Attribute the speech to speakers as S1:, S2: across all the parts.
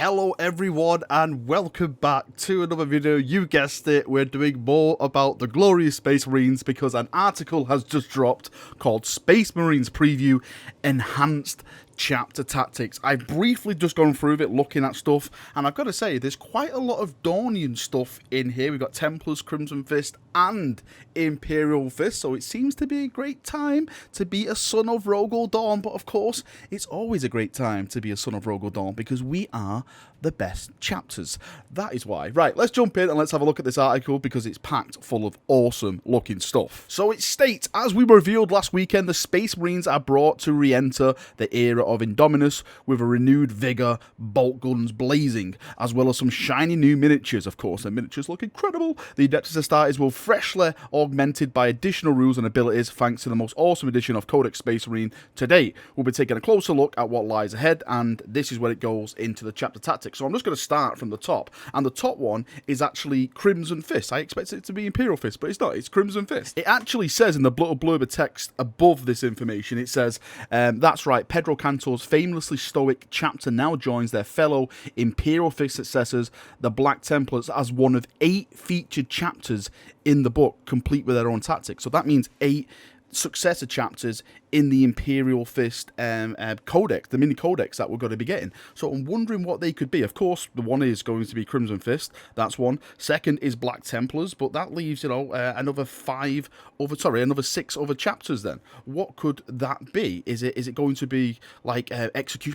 S1: Hello everyone and welcome back to another video. You guessed it, we're doing more about the glorious Space Marines because an article has just dropped called Space Marines Preview Enhanced Chapter Tactics. I've briefly just gone through it looking at stuff, and I've got to say there's quite a lot of Dornian stuff in here. We've got Templars, Crimson Fist and Imperial Fist, so it seems to be a great time to be a son of Rogol Dawn. But of course it's always a great time to be a son of Rogol Dawn because we are the best chapters. That is why. Right, let's jump in and let's have a look at this article because it's packed full of awesome looking stuff. So it states, as we revealed last weekend, the Space Marines are brought to re-enter the era of Indominus with a renewed vigour, bolt guns blazing, as well as some shiny new miniatures. Of course, the miniatures look incredible. The Adeptus Astartes will freshly augmented by additional rules and abilities thanks to the most awesome edition of Codex Space Marine to date. We'll be taking a closer look at what lies ahead, and this is where it goes into the chapter tactics. So I'm just going to start from the top, and the top one is actually Crimson Fist. I expected it to be Imperial Fist, but it's not. It's Crimson Fist. It actually says in the little blurb of text above this information, it says, that's right, Pedro Cantor's famously stoic chapter now joins their fellow Imperial Fist successors, the Black Templars, as one of 8 featured chapters in the book, complete with their own tactics. So that means 8 successor chapters in the Imperial Fist codex, the mini codex that we're going to be getting. So I'm wondering what they could be. Of course, the one is going to be Crimson Fist. That's one. Second is Black Templars, but that leaves, you know, another 6 other chapters. Then what could that be? Is it going to be like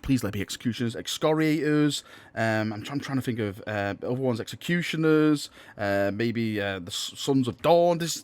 S1: please let me executioners, excoriators? I'm trying to think of other ones, executioners. Maybe the Sons of Dorn. There's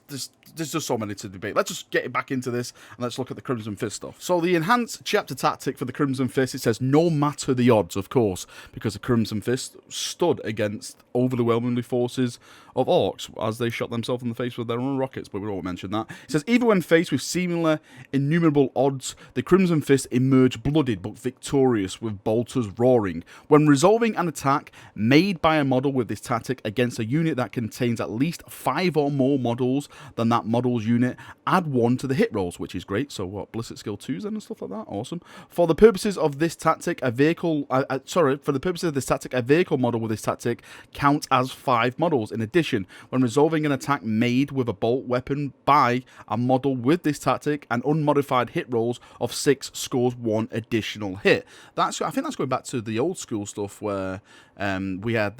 S1: just so many to debate. Let's just get back into this and let's look at the Crimson Fist stuff. So the enhanced chapter tactic for the Crimson Fist, it says no matter the odds, of course, because the Crimson Fist stood against overwhelmingly forces of orcs as they shot themselves in the face with their own rockets, but we won't mention that. It says even when faced with seemingly innumerable odds, the Crimson Fist emerged bloodied but victorious with bolters roaring. When resolving an attack made by a model with this tactic against a unit that contains at least 5 or more models than that model's unit, add 1 to the hit rolls, which is great. So what, ballistic skill 2s then and stuff like that? Awesome. For the purposes of this tactic, a vehicle model with this tactic counts as 5 models. In addition, when resolving an attack made with a bolt weapon by a model with this tactic, an unmodified hit rolls of 6 scores 1 additional hit. I think that's going back to the old school stuff where we had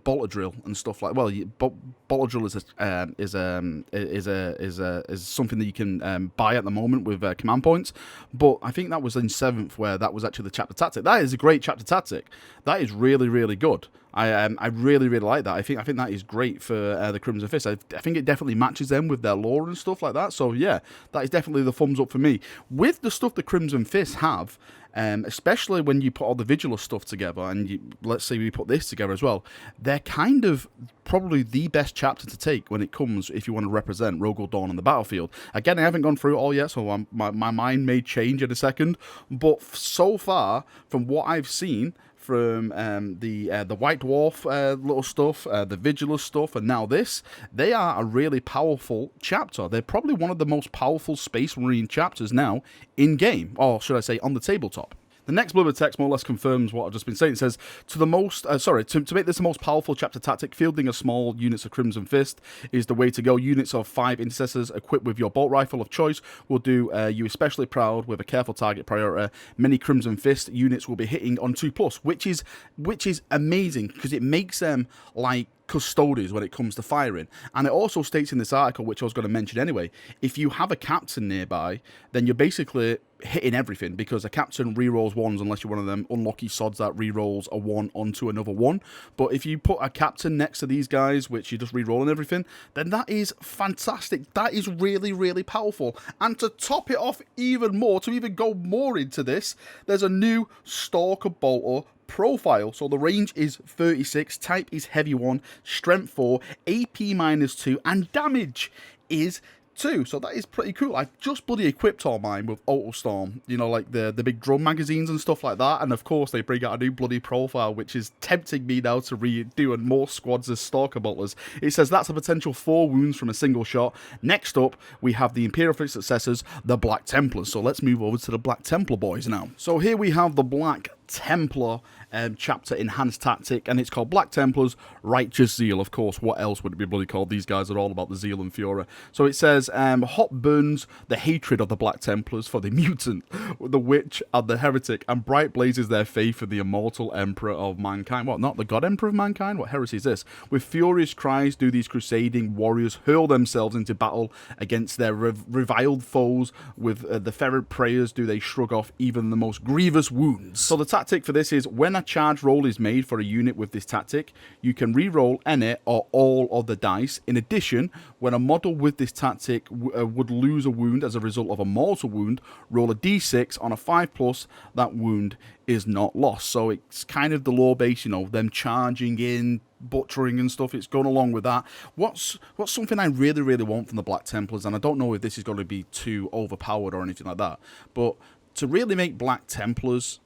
S1: bolter drill and stuff like. Well, bolter drill is something that you can buy at the moment with command points, but I think that was in 7th where that was actually the chapter tactic. That is a great chapter tactic. That is really, really good. I really, really like that. I think that is great for the Crimson Fist. I think it definitely matches them with their lore and stuff like that. So yeah, that is definitely the thumbs up for me. With the stuff the Crimson Fist have, especially when you put all the Vigilus stuff together, and let's say we put this together as well, they're kind of probably the best chapter to take when it comes if you want to represent Rogol Dawn on the battlefield. Again, I haven't gone through it all yet, so my mind may change in a second, but so far, from what I've seen, from the White Dwarf little stuff, the Vigilus stuff, and now this, they are a really powerful chapter. They're probably one of the most powerful Space Marine chapters now in-game, or should I say on the tabletop. The next blurb of text more or less confirms what I've just been saying. It says, to make this the most powerful chapter tactic, fielding a small units of Crimson Fist is the way to go. Units of 5 intercessors equipped with your bolt rifle of choice will do you especially proud with a careful target priority. Many Crimson Fist units will be hitting on 2+, which is amazing because it makes them like custodians when it comes to firing. And it also states in this article, which I was going to mention anyway, if you have a captain nearby, then you're basically hitting everything because a captain rerolls 1s unless you're one of them unlucky sods that rerolls a 1 onto another 1. But if you put a captain next to these guys, which you just reroll and everything, then that is fantastic. That is really, really powerful. And to top it off even more, to even go more into this, there's a new Stalker Bolter profile. So the range is 36, type is heavy 1, strength 4, AP -2, and damage is 2. So that is pretty cool. I've just bloody equipped all mine with Autostorm, you know, like the big drum magazines and stuff like that. And of course they bring out a new bloody profile, which is tempting me now to redo and more squads as Stalker Bolters. It says that's a potential 4 wounds from a single shot. Next up, we have the Imperial Fist successors, the Black Templars. So let's move over to the Black Templar boys now. So here we have the Black Templar chapter enhanced tactic, and it's called Black Templars Righteous Zeal. Of course, what else would it be bloody called? These guys are all about the zeal and fury. So it says, hot burns the hatred of the Black Templars for the mutant, the witch, and the heretic, and bright blazes their faith in the immortal emperor of mankind. What, not the god emperor of mankind? What heresy is this? With furious cries do these crusading warriors hurl themselves into battle against their reviled foes. With the fervent prayers do they shrug off even the most grievous wounds. So the tactic for this is, when a charge roll is made for a unit with this tactic, you can re-roll any or all of the dice. In addition, when a model with this tactic would lose a wound as a result of a mortal wound, roll a d6 on a 5+, that wound is not lost. So it's kind of the lore base, you know, them charging in, butchering and stuff. It's going along with that. What's something I really, really want from the Black Templars, and I don't know if this is going to be too overpowered or anything like that, but to really make Black Templars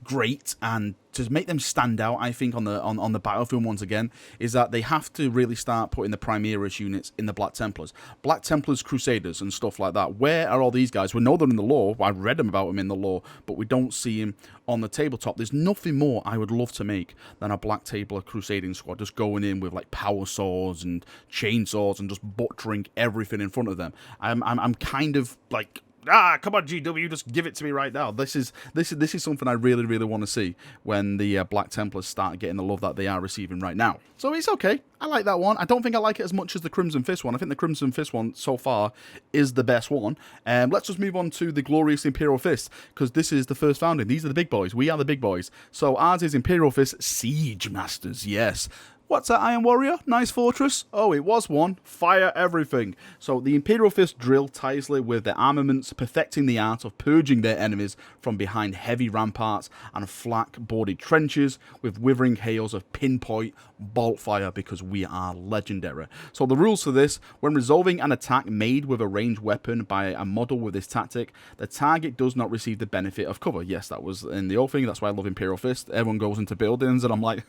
S1: great and to make them stand out, I think, on the battlefield once again, is that they have to really start putting the Primaris units in the Black Templars. Black Templars, Crusaders and stuff like that. Where are all these guys? We know they're in the lore. I read them about them in the lore, but we don't see them on the tabletop. There's nothing more I would love to make than a Black Templar Crusading squad, just going in with like power swords and chainsaws and just butchering everything in front of them. I'm kind of like, come on, GW, just give it to me right now. This is something I really, really want to see when the Black Templars start getting the love that they are receiving right now. So it's okay. I like that one. I don't think I like it as much as the Crimson Fist one. I think the Crimson Fist one so far is the best one. Let's just move on to the glorious Imperial Fist, because this is the first founding. These are the big boys. We are the big boys. So ours is Imperial Fist Siege Masters. Yes. What's that, Iron Warrior? Nice fortress? Oh, it was one. Fire everything. So the Imperial Fist drill tirelessly with their armaments, perfecting the art of purging their enemies from behind heavy ramparts and flak-boarded trenches with withering hails of pinpoint bolt fire, because we are legendary. So the rules for this: when resolving an attack made with a ranged weapon by a model with this tactic, the target does not receive the benefit of cover. Yes, that was in the old thing. That's why I love Imperial Fist. Everyone goes into buildings and I'm like,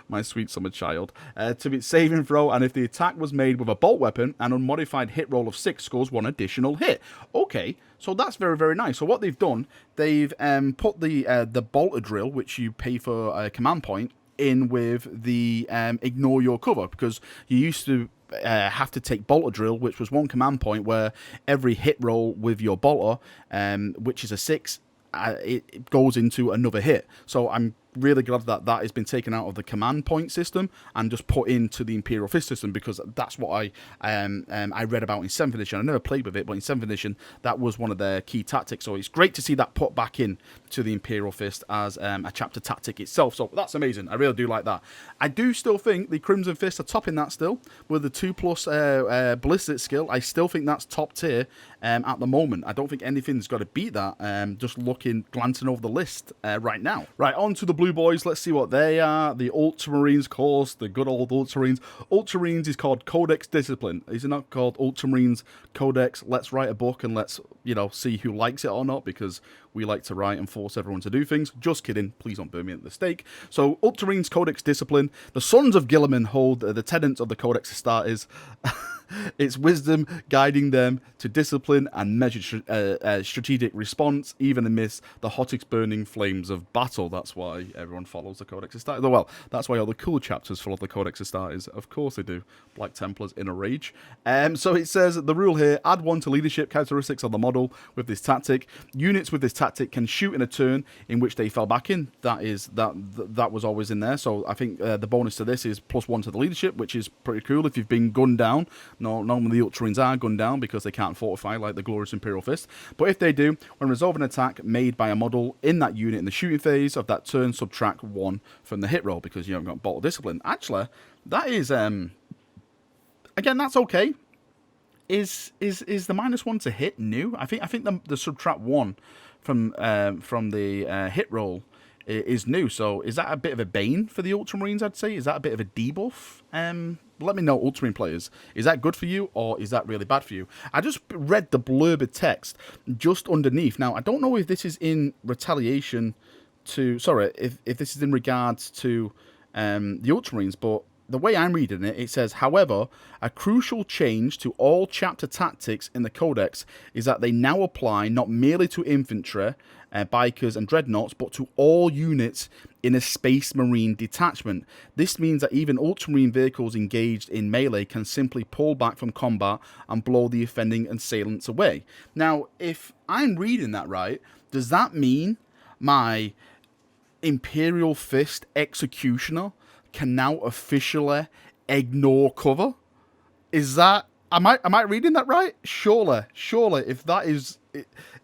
S1: my sweet summer child. To be saving throw, and if the attack was made with a bolt weapon, an unmodified hit roll of 6 scores 1 additional hit. Okay, so that's very, very nice. So what they've done, they've put the bolter drill, which you pay for a command point, in with the ignore your cover, because you used to have to take bolter drill, which was 1 command point, where every hit roll with your bolter, which is a 6, it goes into another hit. So I'm really glad that that has been taken out of the command point system and just put into the Imperial Fist system, because that's what I read about in 7th edition. I never played with it, but in 7th edition that was one of their key tactics. So it's great to see that put back in to the Imperial Fist as a chapter tactic itself. So that's amazing. I really do like that. I do still think the Crimson Fist are topping that still with the 2+ ballistic skill. I still think that's top tier at the moment. I don't think anything's got to beat that. Just glancing over the list right now. Right, on to the Blue Boys. Let's see what they are. The Ultramarines, of course, the good old Ultramarines. Ultramarines is called Codex Discipline. Is it not called Ultramarines Codex? Let's write a book and let's, you know, see who likes it or not, because we like to write and force everyone to do things. Just kidding. Please don't burn me at the stake. So, Ultramarines Codex Discipline. The Sons of Guilliman hold the tenets of the Codex Astartes. It's wisdom guiding them to discipline and measured strategic response, even amidst the hottest burning flames of battle. That's why everyone follows the Codex Astartes. Well, that's why all the cool chapters follow the Codex Astartes. Of course they do. Black Templars in a rage. So it says the rule here: add 1 to leadership characteristics on the model with this tactic. Units with this tactic can shoot in a turn in which they fell back in. That was always in there. So I think the bonus to this is +1 to the leadership, which is pretty cool if you've been gunned down. No, normally the Ultramarines are gunned down because they can't fortify like the glorious Imperial Fist. But if they do, when resolving an attack made by a model in that unit in the shooting phase of that turn, subtract 1 from the hit roll, because you haven't got Bolt of Discipline. Actually, that is again, that's okay. Is the -1 to hit new? I think the subtract 1 from the hit roll is new. So is that a bit of a bane for the Ultramarines, I'd say? Is that a bit of a debuff? Let me know, Ultramarine players. Is that good for you, or is that really bad for you? I just read the blurb text just underneath. Now, I don't know if this is in retaliation to... Sorry, if this is in regards to the Ultramarines, but the way I'm reading it, it says, however, a crucial change to all chapter tactics in the Codex is that they now apply not merely to infantry, bikers and dreadnoughts, but to all units in a Space Marine detachment. This means that even ultramarine vehicles engaged in melee can simply pull back from combat and blow the offending assailants away. Now, if I'm reading that right, does that mean my Imperial Fist Executioner can now officially ignore cover? Is that... Am I reading that right? Surely, if that is...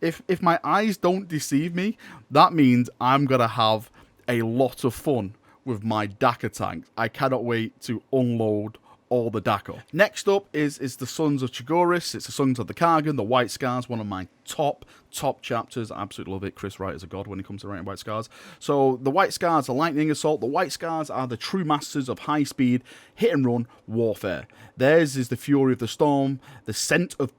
S1: If my eyes don't deceive me, that means I'm going to have a lot of fun with my Dakar tanks. I cannot wait to unload all the Dakar. Next up is the Sons of Chigoris. It's the Sons of the Kargan, the White Scars, one of my top chapters. I absolutely love it. Chris Wright is a god when it comes to writing White Scars. So the White Scars, the Lightning Assault. The White Scars are the true masters of high speed, hit and run warfare. Theirs is the fury of the storm, the scent of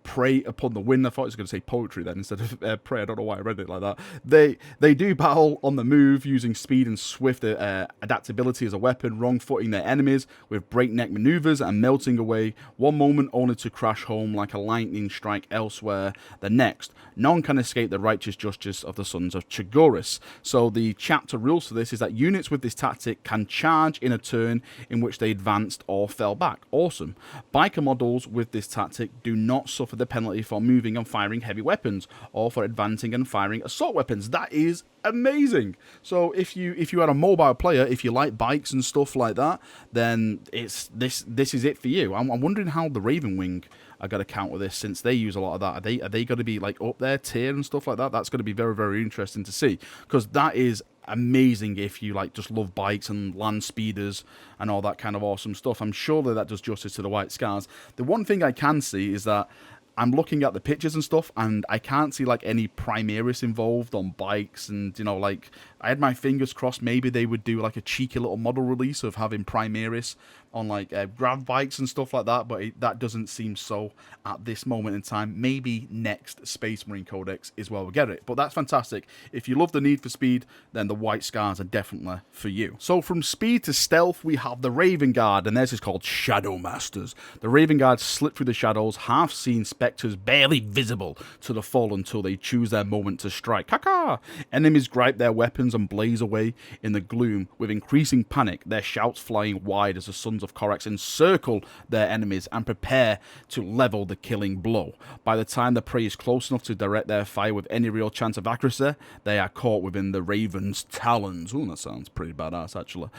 S1: prey upon the wind. I thought I was going to say poetry then instead of prey. I don't know why I read it like that. They do battle on the move using speed and swift adaptability as a weapon, wrong-footing their enemies with breakneck maneuvers and melting away one moment only to crash home like a lightning strike elsewhere the next. None can escape the righteous justice of the Sons of Chigoris. So the chapter rules for this is that units with this tactic can charge in a turn in which they advanced or fell back. Awesome. Biker models with this tactic do not suffer the penalty for moving and firing heavy weapons or for advancing and firing assault weapons. That is amazing. So if you are a mobile player, if you like bikes and stuff like that, then this is it for you. I'm wondering how the Raven Wing are going to counter this, since they use a lot of that. Are they going to be like up their tier and stuff like that? That's going to be very, very interesting to see, because that is amazing if you like just love bikes and land speeders and all that kind of awesome stuff. I'm sure that does justice to the White Scars. The one thing I can see is that I'm looking at the pictures and stuff, and I can't see like any Primaris involved on bikes, and you know, like I had my fingers crossed maybe they would do like a cheeky little model release of having Primaris on like grav bikes and stuff like that, but that doesn't seem so at this moment in time. Maybe next Space Marine Codex is where we'll get it, but that's fantastic. If you love the need for speed, then the White Scars are definitely for you. So from speed to stealth, we have the Raven Guard, and theirs is called Shadow Masters. The Raven Guard slip through the shadows, half-seen spectres barely visible to the fall until they choose their moment to strike. Kaka! Enemies gripe their weapons and blaze away in the gloom with increasing panic, their shouts flying wide as the Sons of Corax encircle their enemies and prepare to level the killing blow. By the time the prey is close enough to direct their fire with any real chance of accuracy, they are caught within the Raven's talons. Ooh, that sounds pretty badass, actually.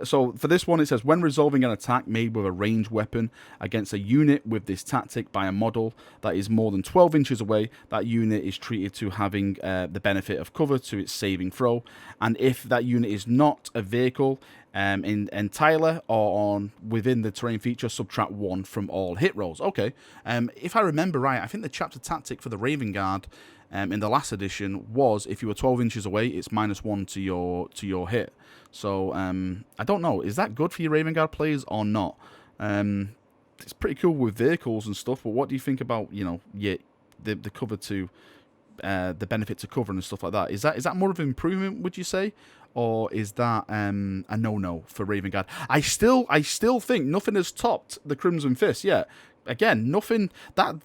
S1: So for this one, it says, when resolving an attack made with a ranged weapon against a unit with this tactic by a model that is more than 12 inches away, that unit is treated to having the benefit of cover to its saving throw. And if that unit is not a vehicle, entirely or on within the terrain feature, subtract 1 from all hit rolls. Okay. If I remember right, I think the chapter tactic for the Raven Guard in the last edition was if you were 12 inches away, it's -1 to your hit. So I don't know. Is that good for your Raven Guard players or not? It's pretty cool with vehicles and stuff, but what do you think about, you know, the cover to the benefit to cover and stuff like that? Is that more of an improvement, would you say? Or is that a no-no for Raven Guard? I still think nothing has topped the Crimson Fist yet. Again, nothing that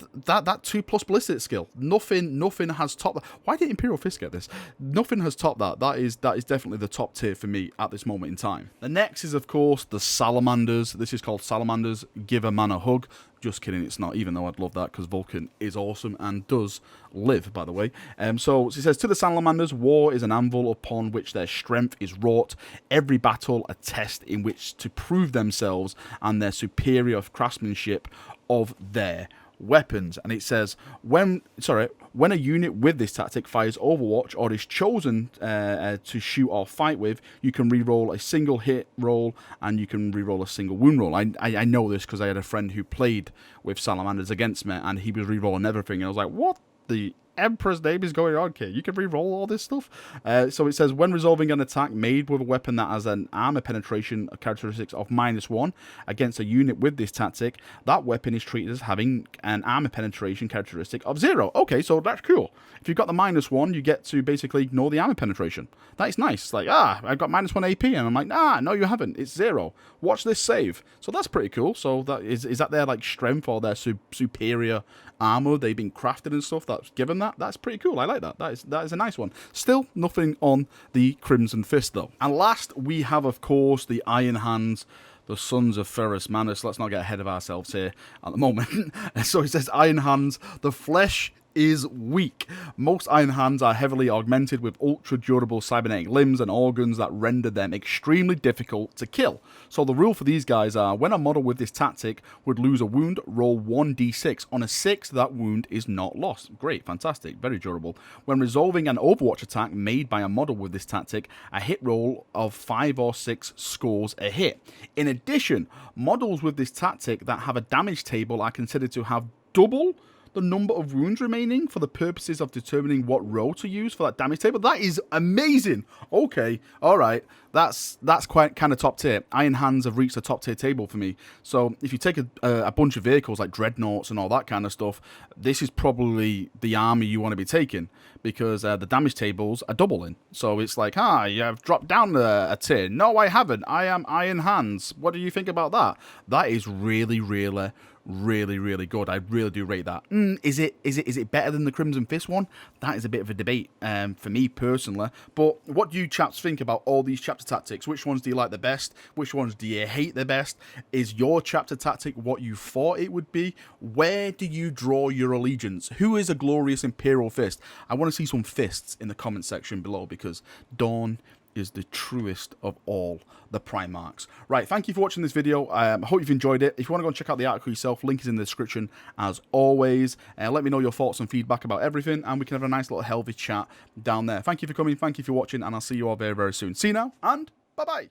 S1: 2+ ballistic skill. Nothing has topped that. Why did Imperial Fist get this? Nothing has topped that. That is definitely the top tier for me at this moment in time. The next is, of course, the Salamanders. This is called Salamanders. Give a man a hug. Just kidding, it's not, even though I'd love that, because Vulcan is awesome and does live, by the way. So it says, to the Salamanders, war is an anvil upon which their strength is wrought. Every battle a test in which to prove themselves and their superior craftsmanship of their weapons. And it says, when a unit with this tactic fires Overwatch or is chosen to shoot or fight with, you can re-roll a single hit roll and you can re-roll a single wound roll. I know this because I had a friend who played with Salamanders against me, and he was re-rolling everything, and I was like, what the Emperor's name is going on, kid? You can re-roll all this stuff. So it says, when resolving an attack made with a weapon that has an armor penetration characteristics of -1 against a unit with this tactic, that weapon is treated as having an armor penetration characteristic of 0. Okay, so that's cool. If you've got the -1, you get to basically ignore the armor penetration. That is nice. Like, I've got -1 AP, and I'm like, no, you haven't. It's 0. Watch this save. So that's pretty cool. So that is that their like strength or their superior armor they've been crafted and stuff that's given that? That's pretty cool. I like that. That is a nice one. Still nothing on the Crimson Fist though. And last we have, of course, the Iron Hands, the Sons of Dorn. Let's not get ahead of ourselves here at the moment. So it says, Iron Hands, the flesh is weak. Most Iron Hands are heavily augmented with ultra-durable cybernetic limbs and organs that render them extremely difficult to kill. So the rule for these guys are, when a model with this tactic would lose a wound, roll 1d6. On a 6, that wound is not lost. Great, fantastic, very durable. When resolving an Overwatch attack made by a model with this tactic, a hit roll of 5 or 6 scores a hit. In addition, models with this tactic that have a damage table are considered to have double the number of wounds remaining for the purposes of determining what row to use for that damage table. That is amazing. Okay, all right, that's quite kind of top tier. Iron Hands have reached the top tier table for me. So if you take a bunch of vehicles like dreadnoughts and all that kind of stuff, this is probably the army you want to be taking, because the damage tables are doubling. So it's like, you have dropped down a tier. No, I haven't. I am Iron Hands. What do you think about that? That is really, really, really good. I really do rate that. Is it better than the Crimson Fist one? That is a bit of a debate for me personally. But what do you chaps think about all these chapter tactics? Which ones do you like the best? Which ones do you hate the best? Is your chapter tactic what you thought it would be? Where do you draw your allegiance? Who is a glorious Imperial Fist? I want to see some fists in the comment section below, because Dorn is the truest of all the Primarchs. Right, thank you for watching this video. I hope you've enjoyed it. If you want to go and check out the article yourself, link is in the description as always. Let me know your thoughts and feedback about everything, and we can have a nice little healthy chat down there. Thank you for coming, thank you for watching, and I'll see you all very, very soon. See you now, and bye-bye.